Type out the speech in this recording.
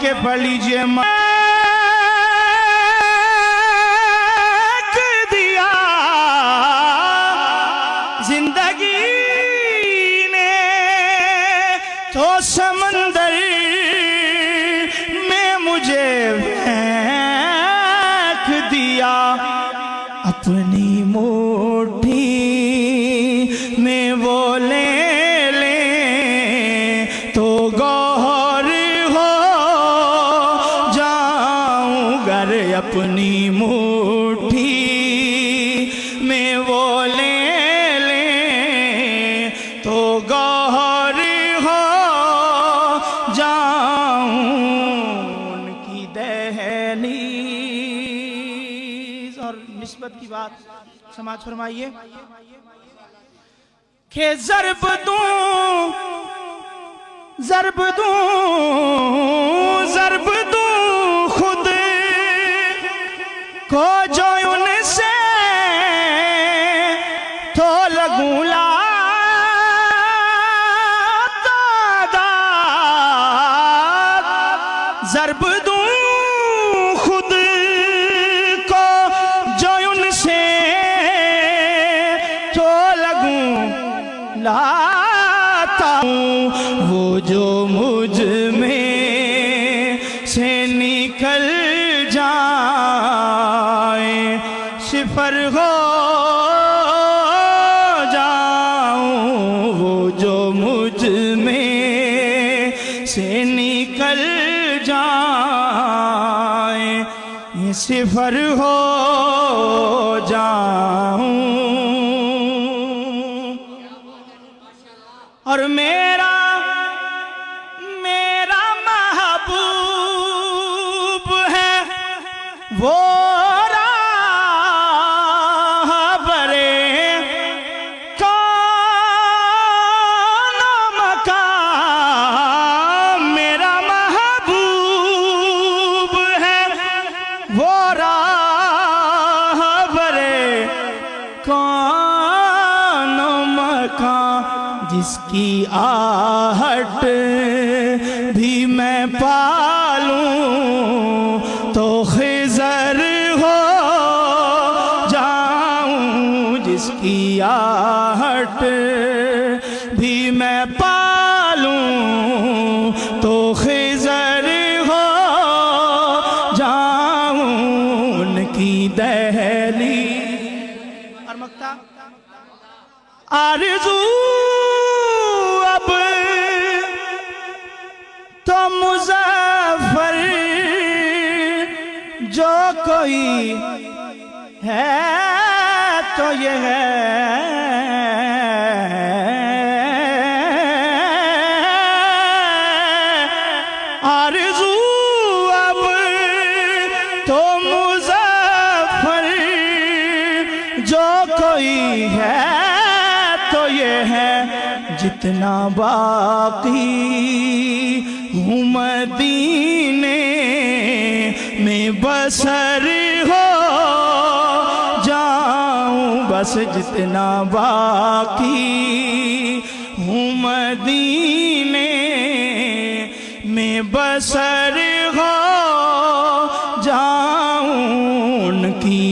के पढ़ लीजिए। दिया जिंदगी ने तो समंदर में मुझे फेंक दिया, अपनी मुट्ठी में वो ले तो गौर हो जाऊं घर, अपनी मुट्ठी में वो ले तो गौर हो जाऊं उनकी दहलीज। और निस्बत की बात समाज फरमाइए कि ज़र्ब दूं खुद को जो उनसे तो लगूं लातादाद, ज़र्ब दूं खुद को जो उनसे तो लगूं वो जो मुझ में से निकल जाए सिफर हो जाऊं, वो जो मुझ में से निकल जाए सिफर हो जाऊं। और मेरा महबूब है वो राहबरे कौन मकाम, मेरा महबूब है वो राहबरे कौन मकाम, जिसकी आहट भी मैं पालूं तो खिज़र हो जाऊं, जिसकी आहट भी मैं पालूं तो खिज़र हो जाऊं उनकी दहली। अरमक्ता आरज़ू अब तो मुज़फ़्फ़र जो कोई है तो ये है, आरज़ू अब तो मुज़फ़्फ़र जो कोई है तो ये है, जितना बाकी हूँ मदीने में बसर हो जाऊं, बस जितना बाकी हूँ मदीने में बसर हो जाऊं उनकी